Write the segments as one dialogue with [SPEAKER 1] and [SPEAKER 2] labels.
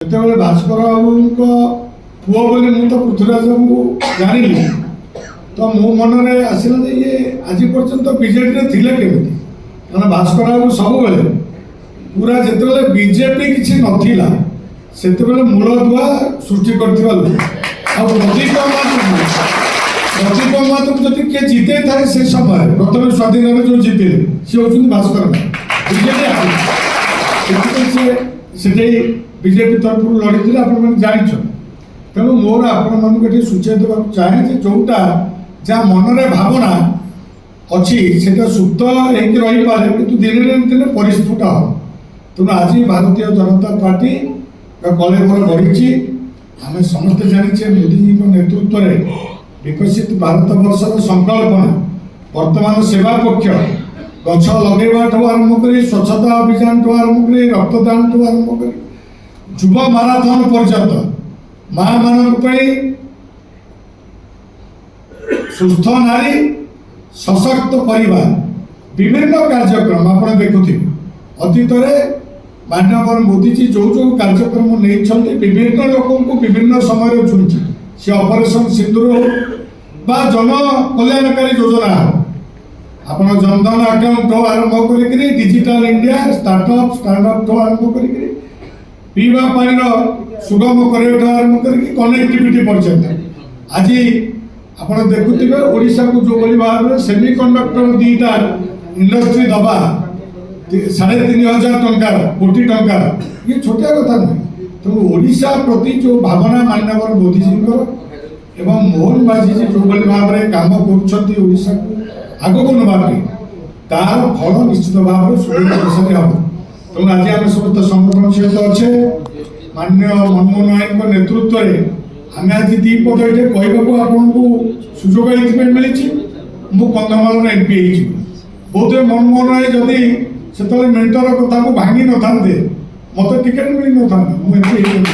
[SPEAKER 1] ଯେତେବେଳେ ଭାସ୍କର ବାବୁଙ୍କ ପୁଅ ବୋଲି ମୁଁ ତ ପୃଥ୍ୱୀରାଜ ବାବୁଙ୍କୁ ଜାଣିଲି, ତ ମୋ ମନରେ ଆସିଲା ଯେ ଇଏ ଆଜି ପର୍ଯ୍ୟନ୍ତ ବିଜେପିରେ ଥିଲେ କେମିତି। କାରଣ ଭାସ୍କର ବାବୁ ସବୁବେଳେ ପୁରା ଯେତେବେଳେ ବିଜେପି କିଛି ନଥିଲା ସେତେବେଳେ ମୂଳଦୁଆ ସୃଷ୍ଟି କରିଥିବା ଲୋକ। ଆଉ ପ୍ରଦୀପ ମହାତଙ୍କୁ ଯଦି କିଏ ଜିତେଇ ଥାଏ ସେ ସମୟରେ ପ୍ରଥମେ ସ୍ୱାଧୀନରେ ଯେଉଁ ଜିତିଲେ ସେ ହେଉଛନ୍ତି ଭାସ୍କର ବିଜେପି ସେଥିପାଇଁ ସେଠି ବିଜେପି ତରଫରୁ ଲଢ଼ିଥିଲେ ଆପଣମାନେ ଜାଣିଛନ୍ତି। ତେଣୁ ମୋର ଆପଣମାନଙ୍କୁ ଏଠି ସୂଚାଇ ଦେବାକୁ ଚାହେଁ ଯେ ଯେଉଁଟା ଯାହା ମନରେ ଭାବନା ଅଛି ସେଟା ସୁପ୍ତ ହେଇକି ରହିପାରେ, କିନ୍ତୁ ଦିନେ ନା ଦିନେ ପରିସ୍ଫୁଟ ହେବ। ତେଣୁ ଆଜି ଭାରତୀୟ ଜନତା ପାର୍ଟି କଳେବର ବଢ଼ିଛି। ଆମେ ସମସ୍ତେ ଜାଣିଛେ ମୋଦିଜୀଙ୍କ ନେତୃତ୍ୱରେ ବିକଶିତ ଭାରତ ବର୍ଷର ସଂକଳ୍ପନା ବର୍ତ୍ତମାନ ସେବା ପକ୍ଷ, ଗଛ ଲଗାଇବାଠୁ ଆରମ୍ଭ କରି ସ୍ୱଚ୍ଛତା ଅଭିଯାନଠୁ ଆରମ୍ଭ କରି ରକ୍ତଦାନଠୁ ଆରମ୍ଭ କରି ଯୁବ ମାରାଥନ ପର୍ଯ୍ୟନ୍ତ ମା ମାନଙ୍କ ପାଇଁ ସୁସ୍ଥ ନାରୀ ସଶକ୍ତ ପରିବାର ବିଭିନ୍ନ କାର୍ଯ୍ୟକ୍ରମ ଆପଣ ଦେଖୁଥିବେ। ଅତୀତରେ ମାନ୍ୟବର ମୋଦିଜୀ ଯେଉଁ ଯେଉଁ କାର୍ଯ୍ୟକ୍ରମ ନେଇଛନ୍ତି ବିଭିନ୍ନ ଲୋକଙ୍କୁ ବିଭିନ୍ନ ସମୟରେ ଛୁଇଁଛି। ସେ ଅପରେସନ ସିନ୍ଦୁର ହଉ ବା ଜନ କଲ୍ୟାଣକାରୀ ଯୋଜନା ହଉ, ଆପଣ ଜନଧନ ଆକାଉଣ୍ଟ ଆରମ୍ଭ କରିକିରି ଡିଜିଟାଲ ଇଣ୍ଡିଆ ଷ୍ଟାର୍ଟଅପ୍ ଆରମ୍ଭ କରିକିରି ପିଇବା ପାଣିର ସୁଗମ କରିବା ଆରମ୍ଭ କରିକି କନେକ୍ଟିଭିଟି ପର୍ଯ୍ୟନ୍ତ ଆଜି ଆପଣ ଦେଖୁଥିବେ ଓଡ଼ିଶାକୁ ଯେଉଁଭଳି ଭାବରେ ସେମି କଣ୍ଡକ୍ଟର ଦୁଇଟା ଇଣ୍ଡଷ୍ଟ୍ରି ଦେବା 3,500 କୋଟି ଟଙ୍କାର, ଇଏ ଛୋଟିଆ କଥା ନୁହେଁ। ତେଣୁ ଓଡ଼ିଶା ପ୍ରତି ଯେଉଁ ଭାବନା ମାନ୍ୟବର ମୋଦିଜୀଙ୍କର ଏବଂ ମୋହନ ମାଝୀ ଯେଉଁଭଳି ଭାବରେ କାମ କରୁଛନ୍ତି ଓଡ଼ିଶାକୁ ଆଗକୁ ନେବା ପାଇଁ, ତାହାର ଫଳ ନିଶ୍ଚିତ ଭାବରେ ସୁଦୂର ଦେଶରେ ହେବ। ତେଣୁ ଆଜି ଆମେ ସମସ୍ତେ ସଂଗଠନ ସହିତ ଅଛେ। ମାନ୍ୟ ମନମୋହନ ମାଝୀଙ୍କ ନେତୃତ୍ୱରେ ଆମେ ଆଜି ଦୁଇ ପଦ ଏଠି କହିବାକୁ ଆପଣଙ୍କୁ ସୁଯୋଗ ଏଇଥିପାଇଁ ମିଳିଛି, ମୁଁ କନ୍ଧମାଳର MP ହେଇଛି। ବୋଧହୁଏ ମନମୋହନ ମାଝୀ ଯଦି ସେତେବେଳେ ମେଣ୍ଟର କଥାକୁ ଭାଙ୍ଗି ନଥାନ୍ତେ ମୋତେ ଟିକେଟ୍ ମିଳିନଥାନ୍ତା, ମୁଁ MP ହେଇଥିଲି।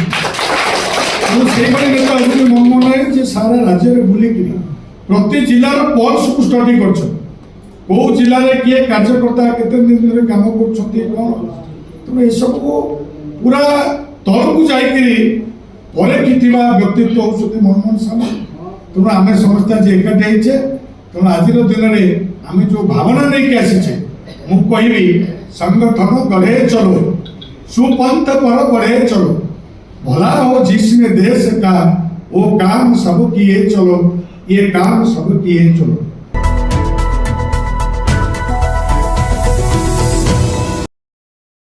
[SPEAKER 1] ତେଣୁ ସେଇଭଳି ନେତା ହେଉଛନ୍ତି ମନମୋହନ ମାଝୀ, ଯେ ସାରା ରାଜ୍ୟରେ ବୁଲିକିରି ପ୍ରତି ଜିଲ୍ଲାର ପଲ୍ସକୁ ଷ୍ଟଡି କରିଛନ୍ତି। କେଉଁ ଜିଲ୍ଲାରେ କିଏ କାର୍ଯ୍ୟକର୍ତ୍ତା କେତେ ଦିନରେ କାମ କରୁଛନ୍ତି କ'ଣ। ତେଣୁ ଏସବୁକୁ ପୁରା ତଳକୁ ଯାଇକିରି ପରଖିଥିବା ବ୍ୟକ୍ତିତ୍ୱ ହେଉଛନ୍ତି ମନମୋହନ ସାମଲ। ତେଣୁ ଆମେ ସମସ୍ତେ ଆଜି ଏକାଠି ହେଇଛେ। ତେଣୁ ଆଜିର ଦିନରେ ଆମେ ଯେଉଁ ଭାବନା ନେଇକି ଆସିଛେ, ମୁଁ କହିବି संगठन गढ़े चलो, सुपंथ पर बढ़े चलो, भला हो जिसने देश का वो काम सब किए चलो, ये काम सब किए चलो।